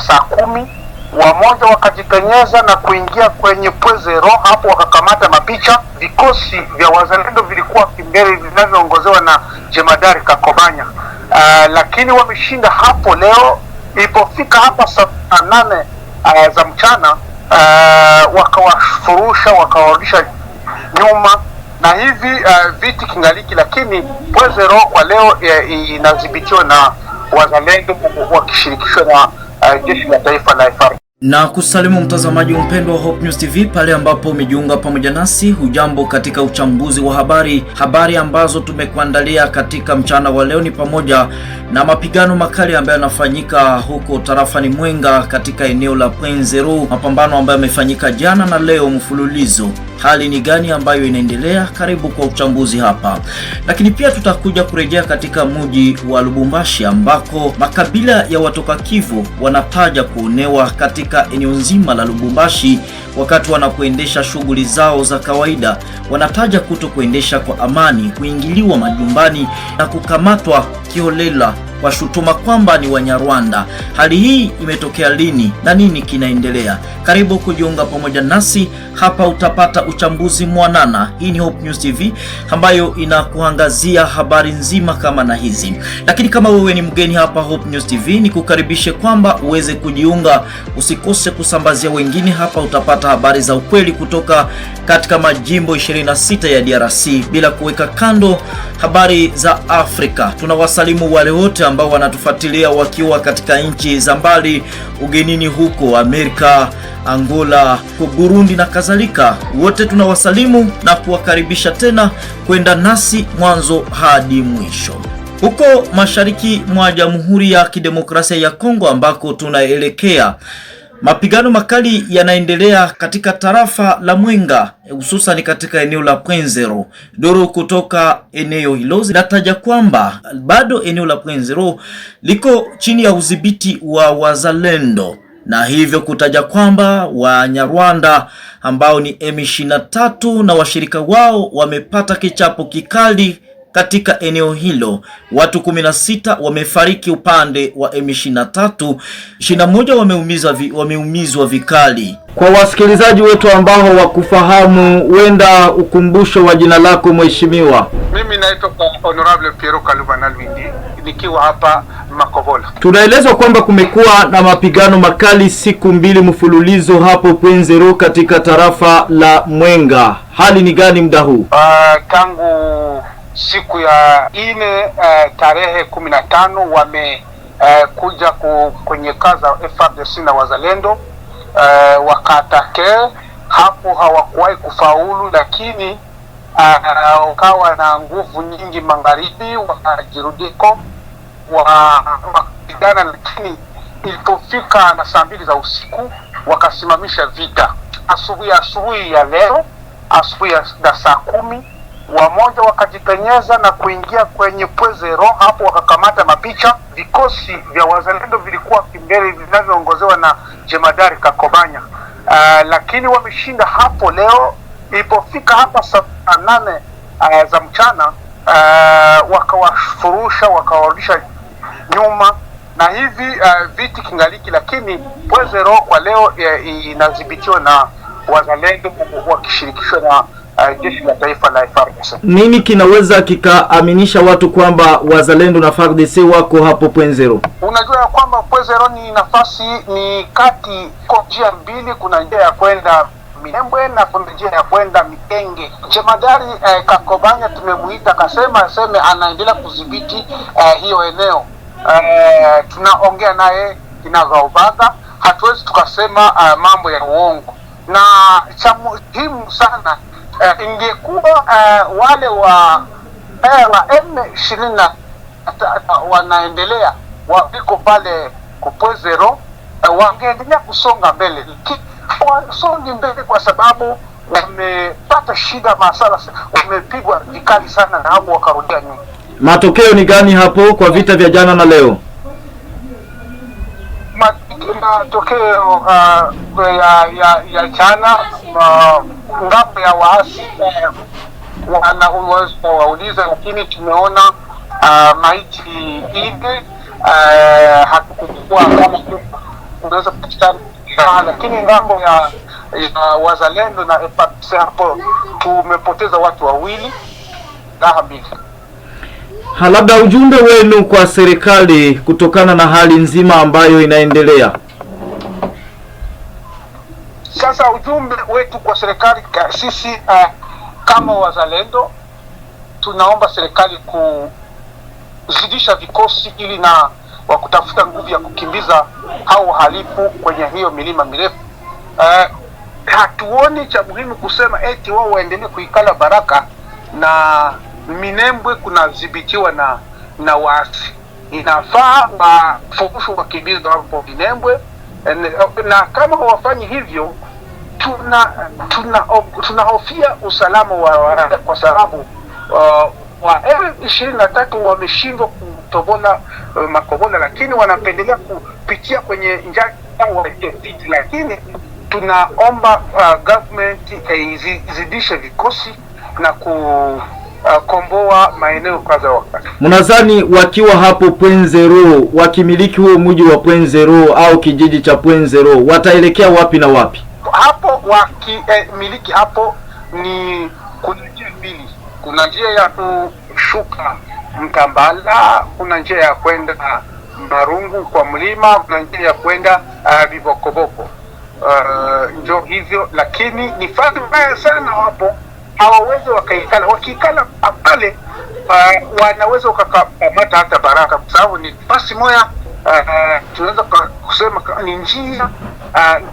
saa 10 wamoja wakajipenyeza na kuingia kwenye Pwezero. Hapo wakakamata mapicha. Vikosi vya wazalendo vilikuwa kimbele vinavyoongozewa na Jemadari Kakobanya, lakini wameshinda hapo. Leo ilipofika hapa saa 8 za mchana, wakawafurusha wakawarudisha nyuma, na hivi viti kingaliki, lakini Pwezero kwa leo inadhibitiwa na wazalendo wakishirikishwa na jeshi la taifa la FARDC. Na kusalimu mtazamaji mpendwa wa Hope News TV pale ambapo umejiunga pamoja nasi. Hujambo katika uchambuzi wa habari ambazo tumekuandalia katika mchana wa leo. Ni pamoja na mapigano makali ambayo yanafanyika huko tarafani Mwenga katika eneo la Pwezero, mapambano ambayo yamefanyika jana na leo mfululizo. Hali ni gani ambayo inaendelea? Karibu kwa uchambuzi hapa. Lakini pia tutakuja kurejea katika mji wa Lubumbashi ambako makabila ya watoka Kivu wanataja kuonewa katika eneo nzima la Lubumbashi wakati wanapoendesha shughuli zao za kawaida. Wanataja kuto kuendesha kwa amani, kuingiliwa majumbani na kukamatwa kiholela kwa shutuma kwamba ni Wanyarwanda. Hali hii imetokea lini na nini kinaendelea? Karibu kujiunga pamoja nasi hapa, utapata uchambuzi mwanana. Hii ni Hope News TV ambayo inakuangazia habari nzima kama na hizi. Lakini kama wewe ni mgeni hapa Hope News TV, ni kukaribishe kwamba uweze kujiunga, usikose kusambazia wengine. Hapa utapata habari za ukweli kutoka katika majimbo 26 ya DRC, bila kuweka kando habari za Afrika. Tunawasalimu wale wote ambao wanatufuatilia wakiwa katika nchi za mbali, ugenini huko Amerika, Angola, Burundi na kadhalika. Wote tunawasalimu na kuwakaribisha tena kwenda nasi mwanzo hadi mwisho. Huko mashariki mwa Jamhuri ya Kidemokrasia ya Kongo ambako tunaelekea, mapigano makali yanaendelea katika tarafa la Mwenga, hususan katika eneo la Pwezero. Duru kutoka eneo hilo zinataja kwamba bado eneo la Pwezero liko chini ya udhibiti wa wazalendo, na hivyo kutaja kwamba Wanyarwanda ambao ni M23 na washirika wao wamepata kichapo kikali katika eneo hilo. Watu 16 wamefariki upande wa M23, 21 wameumizwa vikali. Kwa wasikilizaji wetu ambao wakufahamu, wenda ukumbusho wa jina lako mheshimiwa. Mimi naitwa Honorable Piero Kaluba Nalwindi, nikiwa hapa Makobola. Tunaelezwa kwamba kumekuwa na mapigano makali siku 2 mfululizo hapo Pwezero katika tarafa la Mwenga. Hali ni gani muda huu? Tangu siku ya 4 tarehe 15 wamekuja kwenye kaza FARDC na wazalendo, wakatake hapo. Hawakuwahi kufaulu, lakini wakawa na nguvu nyingi magharibi, wakajirudiko wakapigana, lakini ilipofika na saa 2 za usiku wakasimamisha vita. Asubuhi ya leo, asubuhi ya saa 10 wamoja wakajipenyeza na kuingia kwenye Pwezero. Hapo wakakamata mapicha. Vikosi vya wazalendo vilikuwa kimbele vinavyoongozewa na Jemadari Kakobanya, lakini wameshinda hapo. Leo ilipofika hapa saa 8 za mchana, wakawafurusha wakawarudisha nyuma, na hivi viti kingaliki, lakini Pwezero kwa leo inadhibitiwa na wazalendo wakishirikishwa na jeshi la taifa la FARDC. Nini kinaweza kikaaminisha watu kwamba wazalendo na FARDC wako hapo Pwezero? Unajua ya kwamba Pwezero ni nafasi, ni kati kwa njia mbili. Kuna njia ya kwenda Minembwe na kuna njia ya kwenda Mikenge. Jemadari Kakobanya tumemuita, aseme anaendelea kudhibiti hiyo eneo. Tunaongea naye kinagaubaga, hatuwezi tukasema mambo ya uongo. Na cha muhimu sana, ingekuwa wale wa M23 wanaendelea wako pale Pwezero, wangeendelea kusonga mbele, lakini wasongi mbele kwa sababu wamepata shida, masala wamepigwa vikali sana, na hapo wakarudia nyuma. Matokeo ni gani hapo kwa vita vya jana na leo? Matokeo ya jana, ngapo ya waasi wana uwezo wauliza, lakini tumeona maiti ile, hatukuchukua kama unaweza kupatikana, lakini ngambo ya wazalendo na FARDC hapo tumepoteza watu wawili na mbili. Labda ujumbe wenu kwa serikali kutokana na hali nzima ambayo inaendelea. Sasa ujumbe wetu kwa serikali, sisi kama wazalendo tunaomba serikali kuzidisha vikosi ili na wakutafuta nguvu ya kukimbiza hao wahalifu kwenye hiyo milima mirefu. Hatuoni cha muhimu kusema eti wao waendelee kuikala Baraka na Minembwe kunadhibitiwa na waasi. Inafaa wafukushu wakimbiza hapo Minembwe, na kama hawafanyi hivyo tunahofia usalama wa raia, kwa sababu wa M23 wameshindwa kutobola Makobola, lakini wanapendelea kupitia kwenye njia wa Ethiopia. Lakini tunaomba government izidishe vikosi na kukomboa maeneo kadha wakati. Mnadhani wakiwa hapo Point Zero, wakimiliki huo mji wa Point Zero au kijiji cha Point Zero, wataelekea wapi na wapi? Hapo wakimiliki hapo ni kuna njia mbili. Kuna njia ya kushuka Mtambala, kuna njia ya kwenda Marungu kwa mlima, kuna njia ya kwenda Bibokoboko. Ndio hivyo, lakini ni fadhi mbaya sana hapo, hawawezi wakaikala. Wakikala pale wanaweza wakakamata hata Baraka, kwa sababu ni nafasi moja, tunaweza kusema ni njia,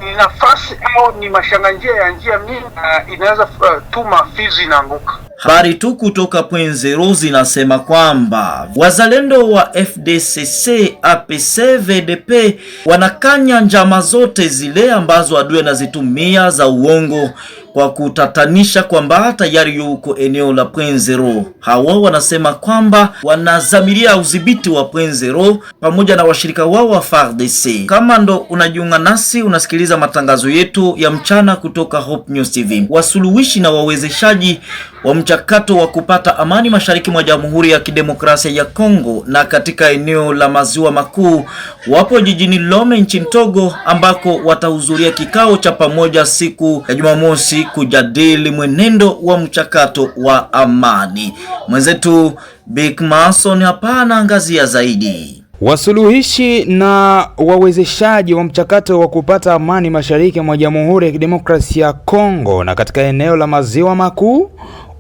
ni nafasi au ni mashanganjia ya njia mingi, inaweza tuma Fizi na anguka. Habari tu kutoka Point Zero zinasema kwamba wazalendo wa FDCC, APC, VDP wanakanya njama zote zile ambazo adui anazitumia za uongo kwa kutatanisha kwamba tayari yuko eneo la Point Zero. Hawa wanasema kwamba wanazamiria udhibiti wa Point Zero pamoja na washirika wao wa FARDC. Kama ndo unajiunga nasi, unasikiliza matangazo yetu ya mchana kutoka Hope News TV. Wasuluhishi na wawezeshaji wa mchakato wa kupata amani mashariki mwa Jamhuri ya Kidemokrasia ya Kongo na katika eneo la Maziwa Makuu wapo jijini Lome nchini Togo, ambako watahudhuria kikao cha pamoja siku ya Jumamosi kujadili mwenendo wa mchakato wa amani. Mwenzetu Big Mason hapa anaangazia zaidi. Wasuluhishi na wawezeshaji wa mchakato wa kupata amani mashariki mwa Jamhuri ya Kidemokrasia ya Kongo na katika eneo la Maziwa Makuu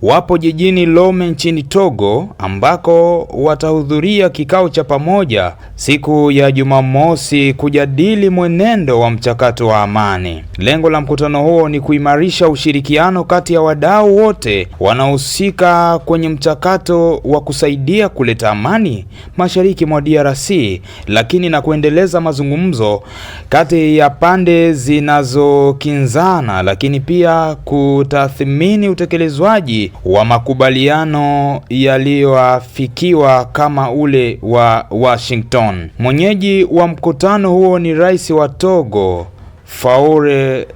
wapo jijini Lome nchini Togo, ambako watahudhuria kikao cha pamoja siku ya Jumamosi kujadili mwenendo wa mchakato wa amani. Lengo la mkutano huo ni kuimarisha ushirikiano kati ya wadau wote wanaohusika kwenye mchakato wa kusaidia kuleta amani mashariki mwa DRC, lakini na kuendeleza mazungumzo kati ya pande zinazokinzana, lakini pia kutathmini utekelezwaji wa makubaliano yaliyoafikiwa kama ule wa Washington. Mwenyeji wa mkutano huo ni Rais wa Togo Faure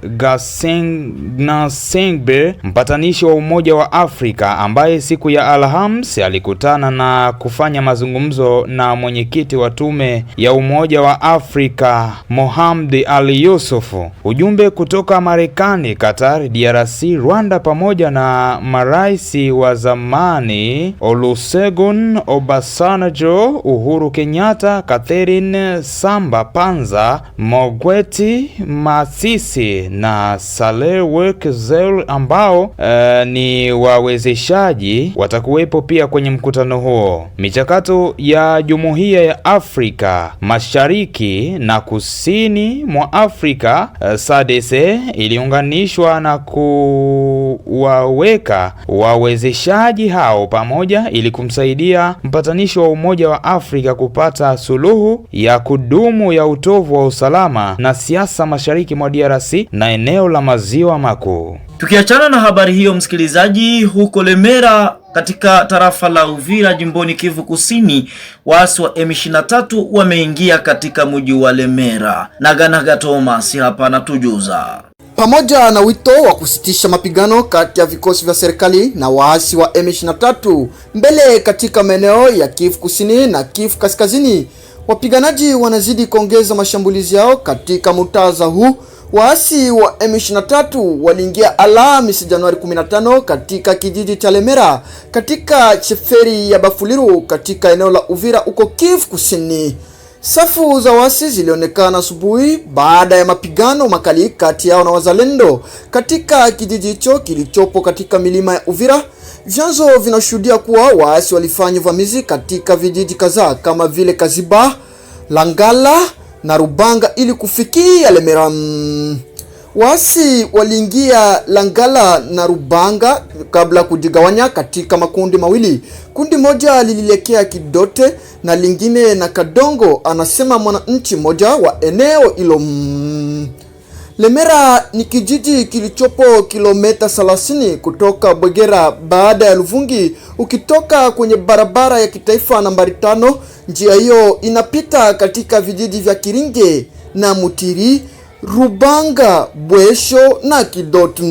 Gnassingbe, mpatanishi wa Umoja wa Afrika, ambaye siku ya Alhamisi alikutana na kufanya mazungumzo na mwenyekiti wa tume ya Umoja wa Afrika Mohamed Ali Yusuf. Ujumbe kutoka Marekani, Qatar, DRC, Rwanda pamoja na marais wa zamani Olusegun Obasanjo, Uhuru Kenyatta, Catherine Samba Panza, Mogweti Masisi na Saleh Workzel ambao ni wawezeshaji watakuwepo pia kwenye mkutano huo. Michakato ya Jumuiya ya Afrika Mashariki na Kusini mwa Afrika SADC iliunganishwa na kuwaweka wawezeshaji hao pamoja ili kumsaidia mpatanishi wa Umoja wa Afrika kupata suluhu ya kudumu ya utovu wa usalama na siasa mashariki mwa DRC na eneo la Maziwa Makuu. Tukiachana na habari hiyo, msikilizaji, huko Lemera katika tarafa la Uvira jimboni Kivu Kusini, waasi wa M23 wameingia katika mji wa Lemera. Naganaga Thomas hapa anatujuza. Pamoja na wito wa kusitisha mapigano kati ya vikosi vya serikali na waasi wa M23 mbele katika maeneo ya Kivu Kusini na Kivu Kaskazini, Wapiganaji wanazidi kuongeza mashambulizi yao katika mtaza huu. Waasi wa M23 waliingia Alhamisi Januari 15 katika kijiji cha Lemera katika sheferi ya Bafuliru katika eneo la Uvira uko Kivu Kusini. Safu za waasi zilionekana asubuhi baada ya mapigano makali kati yao na wazalendo katika kijiji hicho kilichopo katika milima ya Uvira. Vyanzo vinashuhudia kuwa waasi walifanya uvamizi katika vijiji kadhaa kama vile Kaziba, Langala na Rubanga ili kufikia Lemera. Waasi waliingia Langala na Rubanga kabla kujigawanya katika makundi mawili. Kundi moja lilielekea Kidote na lingine na Kadongo, anasema mwananchi mmoja wa eneo hilo. Lemera ni kijiji kilichopo kilomita 30 kutoka Bwegera baada ya Luvungi ukitoka kwenye barabara ya kitaifa nambari 5. Njia hiyo inapita katika vijiji vya Kiringe na Mutiri, Rubanga, Bwesho na Kidotu.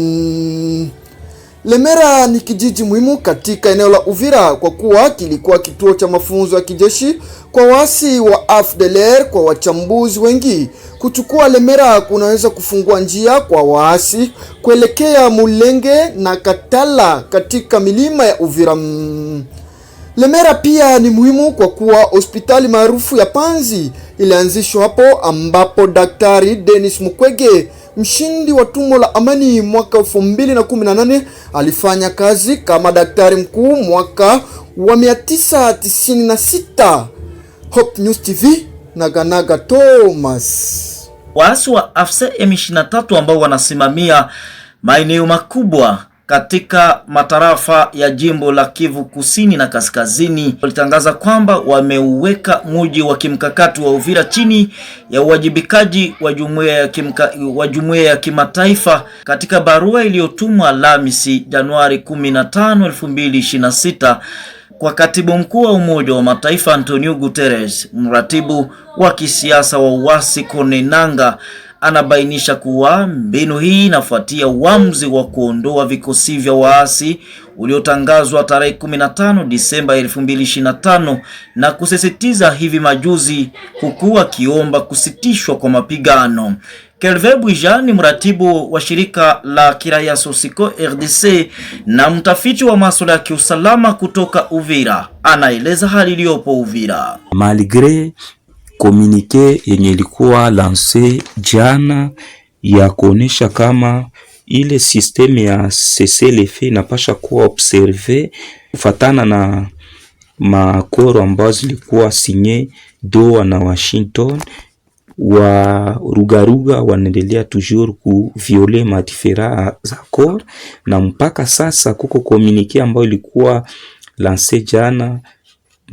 Lemera ni kijiji muhimu katika eneo la Uvira kwa kuwa kilikuwa kituo cha mafunzo ya kijeshi kwa waasi wa AFDLR. Kwa wachambuzi wengi, kuchukua Lemera kunaweza kufungua njia kwa waasi kuelekea Mulenge na Katala katika milima ya Uvira. Lemera pia ni muhimu kwa kuwa hospitali maarufu ya Panzi ilianzishwa hapo, ambapo Daktari Denis Mukwege, mshindi wa tumo la amani mwaka 2018, alifanya kazi kama daktari mkuu mwaka wa 1996. Hope News TV, Naganaga Thomas. Waasi wa AFC M23 ambao wanasimamia maeneo makubwa katika matarafa ya jimbo la Kivu Kusini na Kaskazini walitangaza kwamba wameuweka mji wa kimkakati wa Uvira chini ya uwajibikaji wa jumuiya ya kimataifa katika barua iliyotumwa Alhamisi Januari 15, 2026 kwa katibu mkuu wa Umoja wa Mataifa Antonio Guterres. Mratibu wa kisiasa wa uasi Corneille Nangaa anabainisha kuwa mbinu hii inafuatia uamuzi wa kuondoa vikosi vya waasi uliotangazwa tarehe 15 Disemba 2025 na kusisitiza hivi majuzi, huku akiomba kusitishwa kwa mapigano. Kelvin Bwija ni mratibu wa shirika la kiraia Sosiko RDC na mtafiti wa masuala ya kiusalama kutoka Uvira. Anaeleza hali iliyopo Uvira. Malgré communiqué yenye ilikuwa lance jana ya kuonesha kama ile systeme ya cessez-le-feu inapasha kuwa observe kufatana na makoro ambazo zilikuwa sinye Doha na Washington, wa Rugaruga wanaendelea toujours ku violer ma différents accords, na mpaka sasa kuko communiqué ambayo ilikuwa lance jana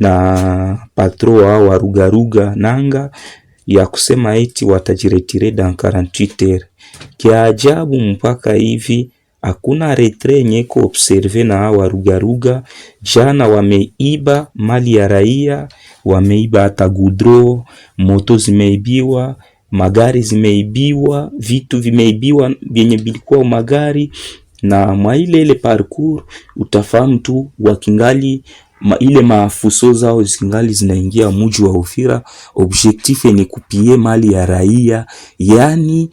na patro wa Rugaruga Nangaa ya kusema eti watajiretire dans 48 heures. Kia ajabu mpaka hivi hakuna retrait yenye ko observe na wa Rugaruga. Jana wameiba mali ya raia, wameiba hata gudro, moto zimeibiwa, magari zimeibiwa, vitu vimeibiwa vyenye bilikuwa magari. Na mwa ile parcours utafahamu tu wakingali ile maafuso zao zingali zinaingia mji wa Uvira. Objectif ni kupie mali ya raia, yani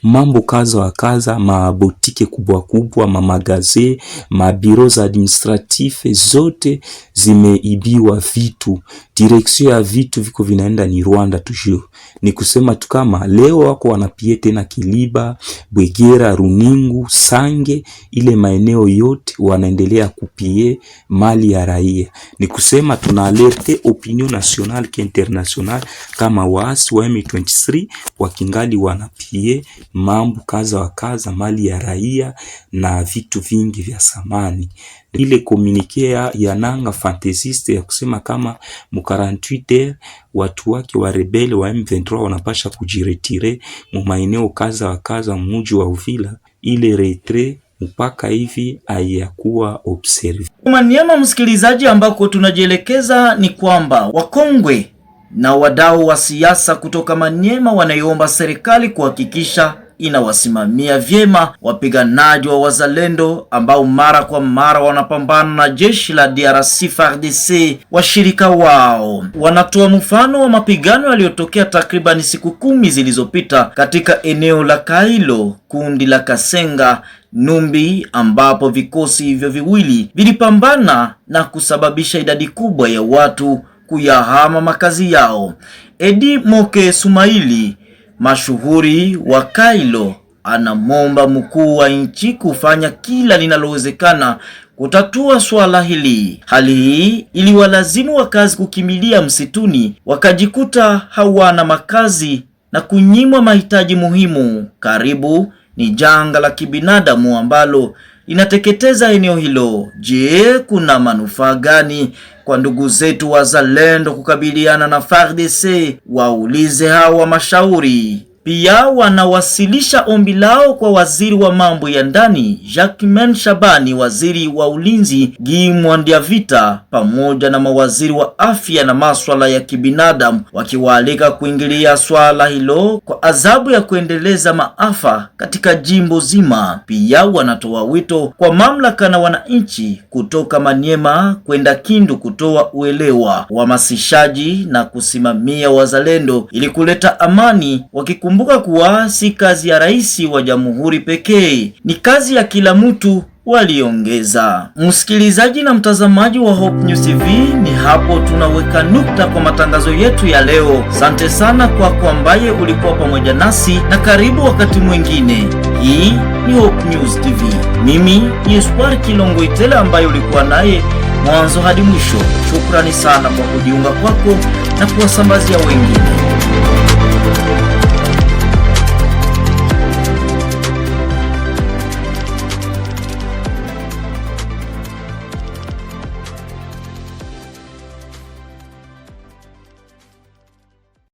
mambo kaza wa kaza, mabotike kubwa kubwa, mamagaze, mabureaux administratif zote zimeibiwa vitu. Direction ya vitu viko vinaenda ni Rwanda toujours. Ni kusema tu kama leo wako wanapie tena Kiliba, Bwegera, Runingu, Sange, ile maeneo yote wanaendelea kupie mali ya raia. Ni kusema tuna alerte opinion nationale ki international kama waasi wa M23 wakingali wanapie mambo kaza wa kaza, mali ya raia na vitu vingi vya samani. Ile communique ya Nangaa fantasiste ya kusema kama mu 48 heures watu wake wa rebelle wa M23 wanapasha kujiretire mu maeneo kaza wa kaza mji wa Uvira, ile retrait mpaka hivi hayakuwa observe. Maniema msikilizaji, ambako tunajielekeza ni kwamba wakongwe na wadau wa siasa kutoka Maniema wanaiomba serikali kuhakikisha inawasimamia vyema wapiganaji wa wazalendo ambao mara kwa mara wanapambana na jeshi la DRC FARDC. Washirika wao wanatoa mfano wa mapigano yaliyotokea takriban siku 10 zilizopita katika eneo la Kailo, kundi la Kasenga, Numbi, ambapo vikosi hivyo viwili vilipambana na kusababisha idadi kubwa ya watu kuyahama makazi yao. Edi Moke Sumaili, mashuhuri wa Kailo, anamomba mkuu wa nchi kufanya kila linalowezekana kutatua swala hili. Hali hii iliwalazimu wakazi kukimbilia msituni, wakajikuta hawana makazi na kunyimwa mahitaji muhimu. Karibu ni janga la kibinadamu ambalo linateketeza eneo hilo. Je, kuna manufaa gani kwa ndugu zetu wazalendo kukabiliana na FARDC? Waulize hawa mashauri. Pia wanawasilisha ombi lao kwa waziri wa mambo ya ndani Jacquemain Shabani, waziri wa ulinzi Guy Mwandiavita, pamoja na mawaziri wa afya na masuala ya kibinadamu, wakiwaalika kuingilia swala hilo kwa adhabu ya kuendeleza maafa katika jimbo zima. Pia wanatoa wito kwa mamlaka na wananchi kutoka Maniema kwenda Kindu kutoa uelewa, uhamasishaji na kusimamia wazalendo ili kuleta amani, wakikumbuka kuwa si kazi ya rais wa jamhuri pekee, ni kazi ya kila mtu, waliongeza. Msikilizaji na mtazamaji wa Hope News TV, ni hapo tunaweka nukta kwa matangazo yetu ya leo. Asante sana kwako ambaye ulikuwa pamoja nasi, na karibu wakati mwingine. Hii ni Hope News TV. Mimi ni Espoir Kilongo Itele ambaye ulikuwa naye mwanzo hadi mwisho. Shukrani sana kwa kujiunga kwako na kuwasambazia wengine.